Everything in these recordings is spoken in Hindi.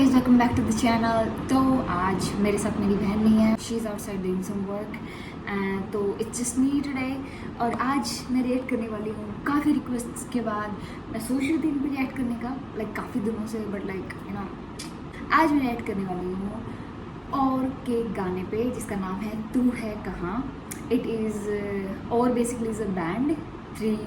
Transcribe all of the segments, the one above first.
Guys, welcome back to the channel. तो आज मेरे साथ मेरी बहन नहीं है, she is outside doing some work, तो इट्स जस्ट मी टुडे। और आज मैं रिएक्ट करने वाली हूँ काफ़ी रिक्वेस्ट्स के बाद। मैं सोच रही थी इन पर रिएक्ट करने का काफ़ी दिनों से, बट आज मैं रिएक्ट करने वाली हूँ और के गाने पे जिसका नाम है तू है कहाँ। इट इज़ और basically is a band, 3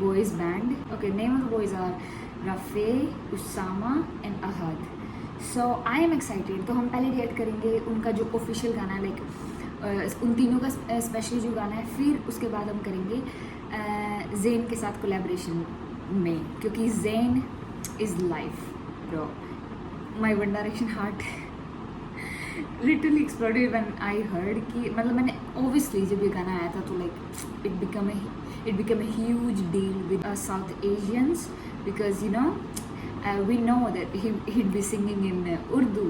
boys band. Okay, name of the boys are Rafe, Usama and Ahad. So I am excited. तो हम पहले रिएक्ट करेंगे उनका जो ऑफिशियल गाना है, उन तीनों का स्पेशली जो गाना है, फिर उसके बाद हम करेंगे ज़ेन के साथ कोलैबोरेशन में, क्योंकि Zayn is life bro. My One Direction heart literally exploded when I heard कि मैंने ऑब्वियसली जब ये गाना आया था तो it became a huge deal with us South Asians because we know that he'd be singing in Urdu,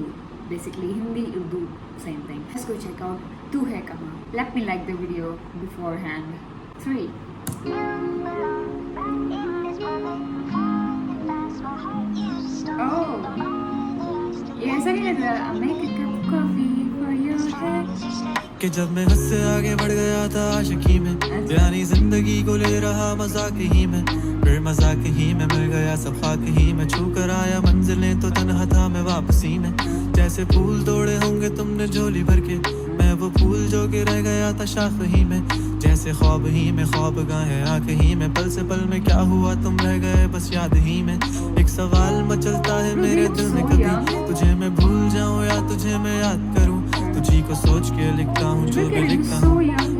basically Hindi Urdu, same thing. Let's go check out Tu Hai Kahan. Let me like the video beforehand. 3 Oh, yeah, ऐसा नहीं लग रहा। Make a cup of coffee for your head. कि जब मैं हद से आगे बढ़ गया था आशिकी में, यानी जिंदगी को ले रहा मजाक ही में, फिर मजाक ही में मिल गया सब खाक ही में, छू कर आया मंजिलें तो तन्हा था मैं वापसी में। जैसे फूल तोड़े होंगे तुमने झोली भर के, मैं वो फूल जो कि रह गया था शाख ही में। जैसे ख्वाब ही में ख्वाब गाहे आँख ही में, पल से पल में क्या हुआ तुम रह गए बस याद ही में। एक सवाल मचलता है मेरे दिल में, कभी तुझे मैं भूल जाऊं या तुझे मैं याद करूं। तुझी को सोच के लिखता हूँ जो भी लिखता हूँ,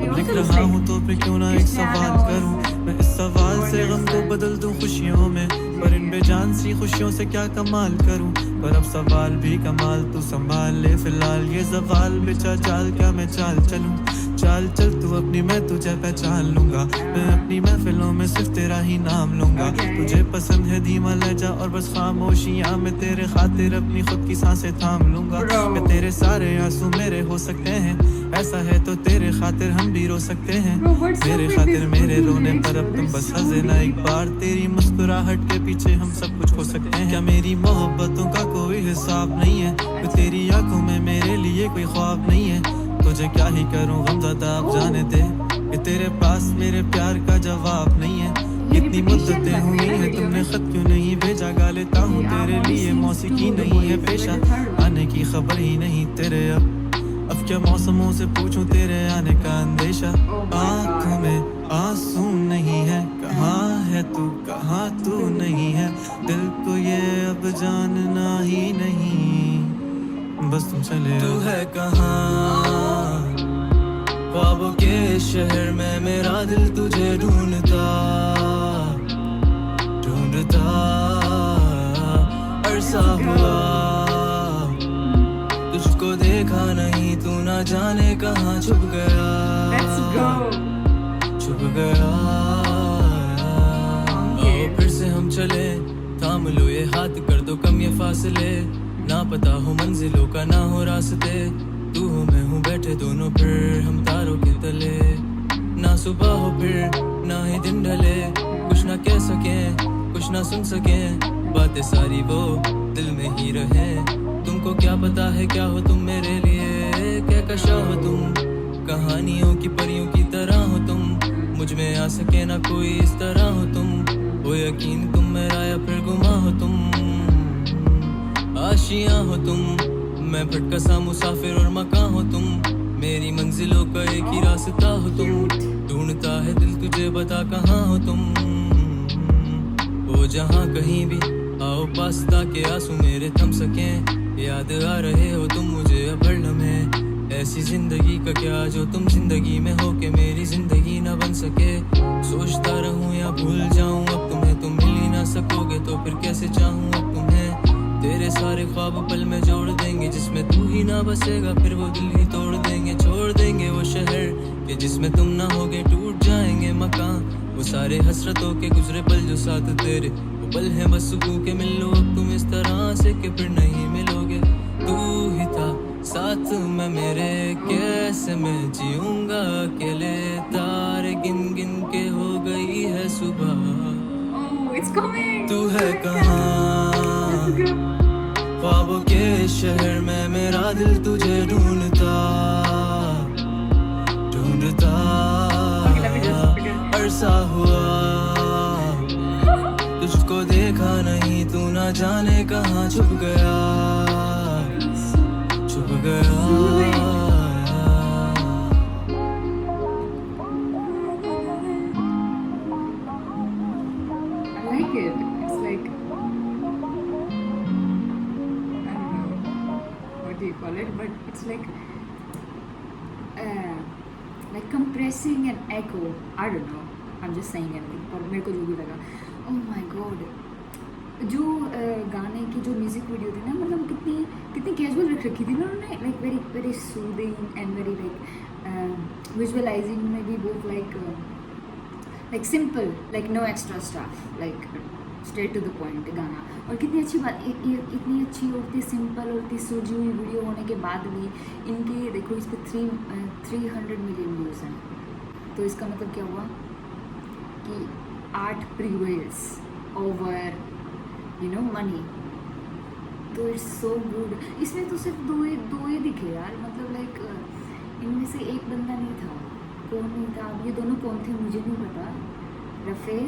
अब लिख रहा हूँ तो फिर क्यों ना एक सवाल करूँ। मैं इस सवाल से गम को बदल दूँ खुशियों में, पर इन बेजान सी खुशियों से क्या कमाल करूँ। पर अब सवाल भी कमाल तू संभाल ले फिलहाल, ये सवाल बेचा चाल क्या मैं चाल चलूँ। चाल चल तू अपनी, मैं तुझे पहचान लूंगा, मैं अपनी महफिलों में सिर्फ तेरा ही नाम लूंगा। तुझे पसंद है धीमा लहजा और बस खामोशियां, मैं तेरे खातिर अपनी खुद की सांसें थाम लूंगा। मैं तेरे सारे आंसू मेरे हो सकते हैं, ऐसा है तो तेरे खातिर हम भी रो सकते हैं। मेरे खातिर मेरे रोने पर अब तुम बस हंसे ना एक बार, तेरी मुस्कुराहट के पीछे हम सब कुछ खो सकते हैं। क्या मेरी मोहब्बतों का कोई हिसाब नहीं है, तो तेरी आंखों में मेरे लिए कोई ख्वाब नहीं है। तुझे क्या ही करूं गमज़दा अब जाने दे, कि तेरे पास मेरे प्यार का जवाब नहीं है। इतनी मुद्दतें हुई हैं तुमने खत क्यों नहीं भेजा, गा लेता हूँ तेरे लिए मौसीकी नहीं है पेशा, आने की खबर ही नहीं तेरे। अब क्या मौसमों से पूछूं तेरे आने का अंदेशा। आँखों में आंसू नहीं है, कहाँ है तू कहाँ तू नहीं है, दिल को ये अब जानना ही नहीं, बस तुम चले। तू है कहाँ ख्वाबों के शहर में, मेरा दिल तुझे ढूंढता ढूंढता अरसा हुआ, तुझको देखा नहीं तू ना जाने कहाँ छुप गया, छुप गया। आओ फिर से हम चले, थाम लो ये हाथ, कर दो कम ये फासले, ना पता हो मंजिलों का ना हो रास्ते, तू हो मैं हूँ बैठे दोनों फिर हम तारों के तले। ना सुबह हो फिर ना ही दिन ढले, कुछ ना कह सके कुछ ना सुन सके, बातें सारी वो दिल में ही रहे। तुमको क्या पता है क्या हो तुम मेरे लिए, क्या कशा हो तुम, कहानियों की परियों की तरह हो तुम, मुझ में आ सके ना कोई इस तरह हो तुम, हो यकीन तुम मेरा या फिर गुमा हो तुम, आशियाँ हो तुम, मैं भटका सा मुसाफिर और मकान हो तुम, मेरी मंजिलों का एक ही रास्ता हो तुम, ढूंढता है दिल तुझे बता कहाँ हो तुम। वो जहाँ कहीं भी आओ पास ताकि आंसू मेरे थम सके, याद आ रहे हो तुम मुझे अब हर लम्हे, ऐसी जिंदगी का क्या जो तुम जिंदगी में हो के मेरी जिंदगी ना बन सके। सोचता रहूं या भूल जाऊं अब तुम्हें, तुम मिल ही ना सकोगे तो फिर कैसे चाहूं अब तुम्हें। तेरे सारे ख्वाब पल में जोड़ देंगे, जिसमें तू ही ना बसेगा फिर वो दिल ही तोड़ देंगे, छोड़ देंगे वो शहर कि जिसमें तुम ना होगे, टूट जाएंगे मकान वो सारे हसरतों के गुजरे पल जो साथ तेरे, वो पल है बस सुकून के मिल लो अब तुम इस तरह से कि फिर नहीं मिलोगे। तू ही था साथ में मेरे, कैसे मैं जीऊंगा अकेले, तारे गिन गिन के हो गई है सुबह। तू है कहाँ ख्वाब ख्वाबों के शहर में मेरा दिल तुझे ढूंढता ढूंढता अरसा हुआ तुझको देखा नहीं, तू ना जाने कहाँ छुप गया छुप गया। I like it. It's like, I don't know what do you call it, but it's like compressing an echo. I don't know. I'm just saying anything. पर मेरे को जो भी लगा, oh my god, जो गाने की जो म्यूजिक वीडियो थी ना, मतलब कितनी कैजुअल रख रखी थी ना उन्होंने, like very very soothing and very like visualising में भी बहुत like simple, like no extra stuff, like straight to the point गाना। और कितनी अच्छी बात, इतनी अच्छी और इतनी सिंपल और इतनी सूझी हुई वीडियो होने के बाद भी इनके देखो इस पर 300 मिलियन व्यूज़ हैं। तो इसका मतलब क्या हुआ कि 8 प्रीवेल्स ओवर मनी। तो इट्स सो गुड। इसमें तो सिर्फ दो ही दिखे यार, मतलब लाइक इनमें से एक बंदा नहीं था। कौन नहीं था? अब ये दोनों कौन थे मुझे नहीं पता। Rafay,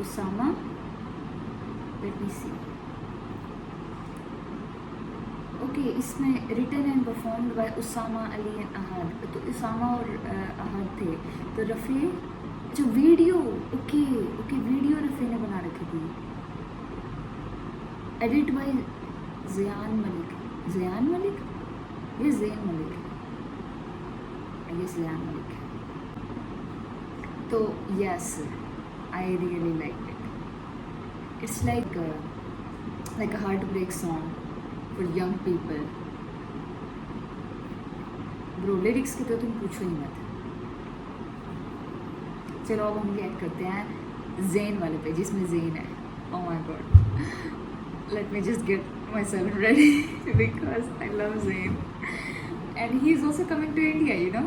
Usama, let me see. Okay, इसमें written and performed by Usama Ali and Ahad. तो उसामा और अहद थे। तो रफ़े, अच्छा वीडियो, ओके वीडियो रफ़े ने बना रखी थी। एडिट बाय ज़ियान मलिक या Zayn Malik, I guess Zian Malik. तो yes, I really like it. It's like a heartbreak song for young people. Bro lyrics की तो तुम पूछो ही मत। चलो अब हम रिएक्ट करते हैं ज़ेन वाले पे, जिसमें ज़ेन है। Oh my God, let me just get myself ready because I love Zayn and he is also coming to India, you know.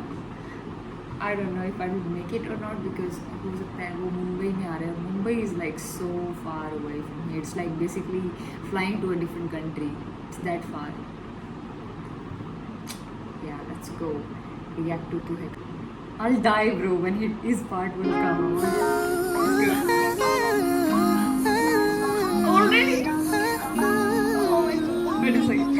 I don't know if I will make it or not, because हो सकता है वो मुंबई में आ रहे हैं। Mumbai is like so far away from here. It's like basically flying to a different country. It's that far. Yeah let's go react to it. I'll die bro when his part will come out. Already? Oh my god. Wait a second.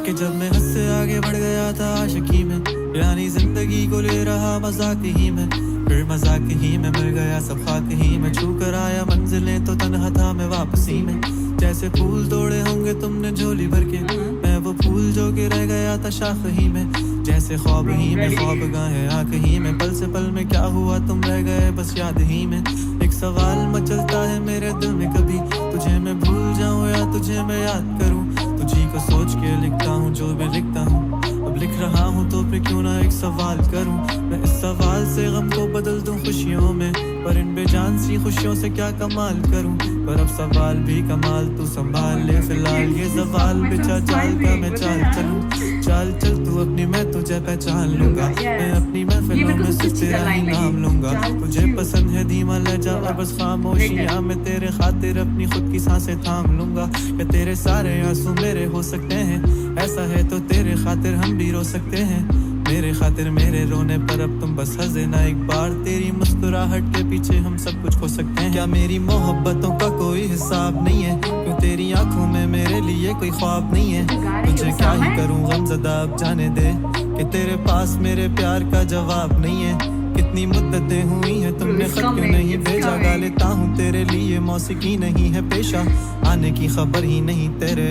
कि जब मैं हद से आगे बढ़ गया था आशिकी में, यानी जिंदगी को ले रहा मजाक ही में, फिर मजाक ही में मिल गया सब खाक ही में, छू कर आया मंजिलें तो तन्हा था मैं वापसी में। जैसे फूल तोड़े होंगे तुमने झोली भर के, मैं वो फूल जो के रह गया था शाख ही में। जैसे ख्वाब ही में ख्वाब गाहे आँख ही में, पल से पल में क्या हुआ तुम रह गए बस याद ही में। एक सवाल मचलता है मेरे दिल में, कभी तुझे मैं भूल जाऊं या तुझे मैं याद करूं। तुझी को सोच के लिखता हूँ जो भी लिखता हूँ, अब लिख रहा हूँ तो फिर क्यों ना एक सवाल करूं। मैं इस सवाल से गम को बदल दूं खुशियों में, पर इन बेजान सी खुशियों से क्या कमाल करूं। पर अब सवाल भी कमाल तू संभाल ले, फिलहाल ये सवाल बिचा चाल का मैं चाल चलूं। चाल चल तू अपनी, मैं तुझे पहचान लूंगा, मैं अपनी महफिलों में सिर्फ तेरा ही नाम लूंगा। तुझे पसंद है धीमा लहजा और बस खामोशियां, मैं तेरे खातिर अपनी खुद की सांसें थाम लूंगा। क्या तेरे सारे आंसू मेरे हो सकते हैं, ऐसा है तो तेरे खातिर हम भी रो सकते हैं। मेरे खातिर मेरे रोने पर अब तुम बस हंसे ना एक बार, तेरी मुस्कुराहट के पीछे हम सब कुछ खो सकते हैं। क्या मेरी मोहब्बतों का कोई हिसाब नहीं है, क्यों तेरी आंखों में मेरे लिए कोई ख्वाब नहीं है। तुझे क्या ही करूं गमज़दा अब जाने दे, कि तेरे पास मेरे प्यार का जवाब नहीं है। कितनी मुद्दतें हुई हैं तुमने खत क्यों नहीं भेजा, गा लेता हूँ तेरे लिए मौसीकी नहीं है पेशा। आने की खबर ही नहीं तेरे,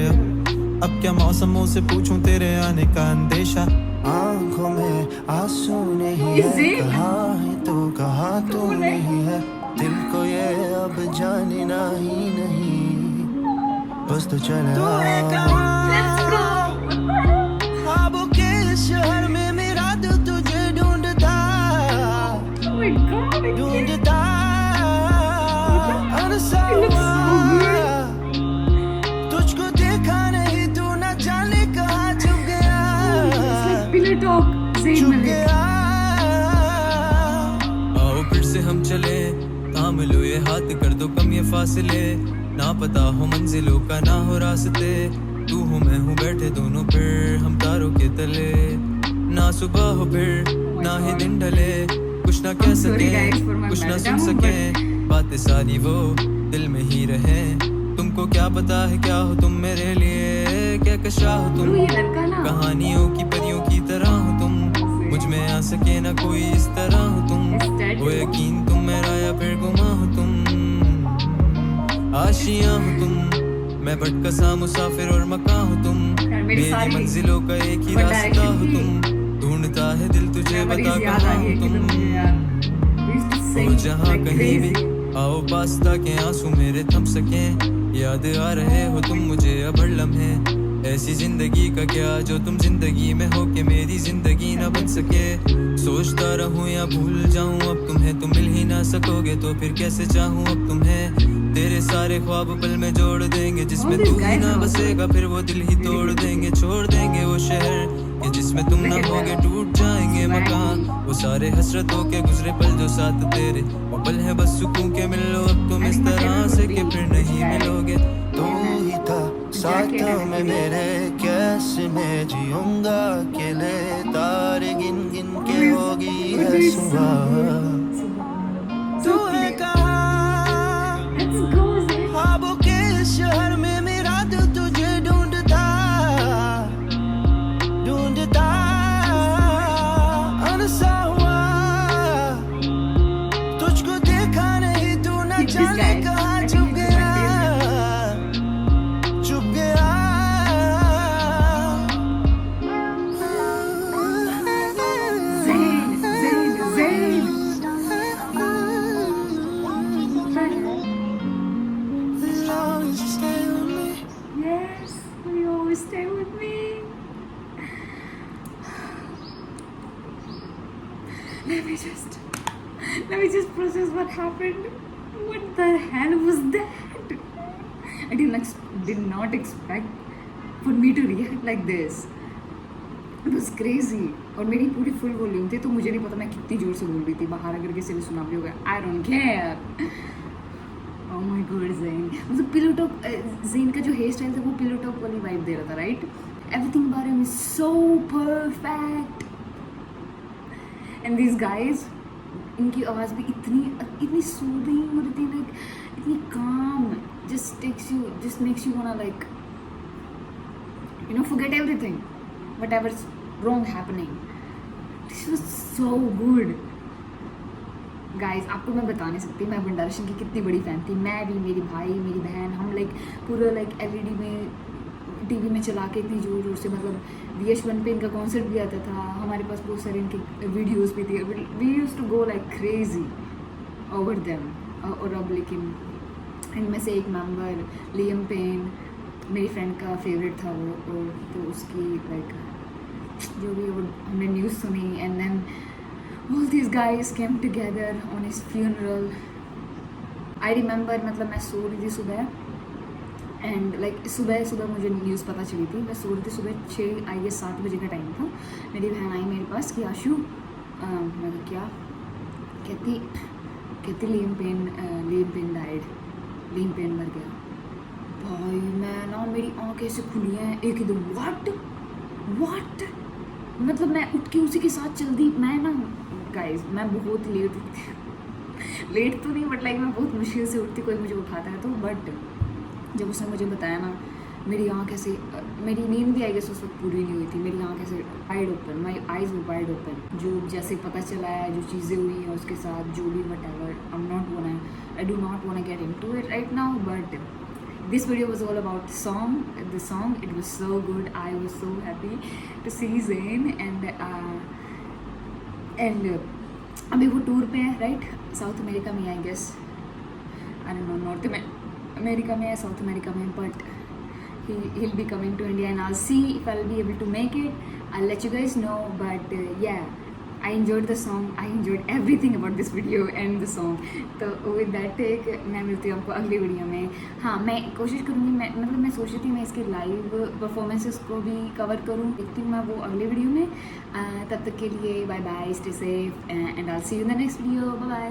अब क्या मौसमों से पूछूं तेरे आने का अंदेशा। आँखों में आंसू नहीं है, कहाँ है तू कहाँ तू नहीं है, दिल को ये अब जानना ही नहीं, बस तो चला। ख्वाबों के शहर में मेरा दिल तुझे ढूंढता ढूंढता अरसा हुआ, तुझको देखा नहीं तू ना जाने कहाँ छुप गया छुप गया। आओ फिर से हम चले, थाम लो ये हाथ कर दो कम ये फासले, ना पता हो मंजिलों का ना हो रास्ते, तू हो मैं हूँ बैठे दोनों फिर हम तारों के तले, ना सुबह हो फिर ना ही दिन ढले, कुछ ना कह sorry सके guys for my कुछ ना सुन meltdown, सके, बातें सारी वो दिल में ही रहे, तुमको क्या पता है क्या हो तुम मेरे लिए, क्या कशा हो तुम, ये लड़का ना कहानियों की परियों की तरह हो तुम, मुझ में आ सके ना कोई इस तरह हो तुम, वो यकीन तुम मेरा या फिर गुमा हो तुम, आशियां हो तुम, मैं भटका सा मुसाफिर और मकां हो तुम, मेरी मंजिलों का एक ही रास्ता हो तुम, ढूंढता है दिल तुझे बता कहाँ हो तुम, हो जहाँ कहीं भी आओ पास ताकि आंसू मेरे थम सके, याद आ रहे हो तुम मुझे अब हर लम्हे, ऐसी जिंदगी का क्या जो तुम जिंदगी में हो के मेरी जिंदगी ना बन सके, सोचता रहूं या भूल जाऊं अब तुम्हें, तुम मिल ही ना सकोगे तो फिर कैसे चाहूं अब तुम्हें, तेरे सारे ख्वाब पल में जोड़ देंगे, जिसमें तू ही ना बसेगा फिर वो दिल ही तोड़ देंगे, छोड़ देंगे वो शहर कि जिसमें तुम ना होगे, टूट जाएंगे मकान, वो सारे हसरतों के गुजरे पल जो साथ तेरे, वो पल है बस सुकून के मिल लो अब तुम इस तरह से कि फिर नहीं मिलोगे, तू ही था साथ में मेरे, कैसे मैं जीऊंगा अकेले, तारे गिन गिन के होगी है सुबह, तू है कहाँ ख्वाबों के शहर में, मेरा दिल तुझे ढूंढता ढूंढता अनसा हुआ, तुझको देखा नहीं तू न जाने कहाँ छुप गया छुप गया, Yes, will you always stay with me? Let me just process what happened. What the hell was that? I did not expect for me to react like this. It was crazy. और मेरी पूरी फुल वॉल्यूम थी तो मुझे नहीं पता मैं कितनी जोर से बोल रही थी, बाहर अगर किसी ने सुना भी होगा, I don't care. Oh my God, Zayn मतलब पिलो टॉप, ज़ेन का जो हेयर स्टाइल था वो पिलो टॉप वाली वाइब दे रहा था, right? Everything about him is so perfect, and this guys, इनकी आवाज़ भी इतनी सूदिंग और इतनी लाइक इतनी काम, just makes you wanna like forget everything, whatever's wrong happening. This was so good. Guys आपको मैं बता नहीं सकती मैं भंडारा सिंह की कितनी बड़ी फ़ैन थी, मैं भी, मेरी भाई, मेरी बहन, हम लाइक पूरा लाइक एलईडी में टीवी में चला के इतनी ज़ोर ज़ोर से, मतलब VH1 पे इनका कॉन्सर्ट भी आता था, हमारे पास बहुत सारे इनके वीडियोस भी थे, we used to go like crazy over them. और अब लेकिन इनमें से एक मेंबर लियम पेन मेरी फ्रेंड का फेवरेट था वो, और तो उसकी लाइक जो भी वो हमने न्यूज़ सुनी, and then all these guys came together on his funeral. I remember मतलब मैं सो रही थी सुबह, एंड लाइक सुबह मुझे न्यूज़ पता चली थी, मैं सो रही थी सुबह 6-7 बजे का टाइम था, मेरी बहन आई मेरे पास कि आशु, मैं क्या कहती Liam Payne died, Liam Payne मर गया। भाई मैं ना, मेरी आँखें ऐसे खुली हैं एकदम, व्हाट मतलब मैं उठ के उसी के साथ चल दी। मैं ना गाइस मैं बहुत लेट उठती, लेट तो नहीं बट लाइक मैं बहुत मुश्किल से उठती, कोई मुझे उठाता है तो, बट जब उसने मुझे बताया ना, मेरी आँख ऐसे, मेरी नींद भी आई गेस उस वक्त पूरी नहीं हुई थी, मेरी आँख ऐसे wide open, my eyes were wide open, जो जैसे पता चला है, जो चीज़ें हुई हैं उसके साथ, जो भी whatever, I do not want get into it right now, but this video was all about the song. It was so good. I was so happy to see Zayn, and अभी वो टूर पे है, राइट? साउथ अमेरिका में, I guess, I don't know north America में या साउथ अमेरिका में, but he'll be coming to India, and I'll see if I'll be able to make it. I'll let you guys know, but yeah, I enjoyed the song. I enjoyed everything about this video and the song. तो with that take मैं मिलती हूँ आपको अगली वीडियो में। हाँ, मैं कोशिश करूँगी, मैं सोच रही थी मैं इसके लाइव परफॉर्मेंसेस को भी कवर करूँ, देखती हूँ मैं वो अगली वीडियो में। तब तक के लिए bye bye, stay safe, and I will see you in the next video, bye bye.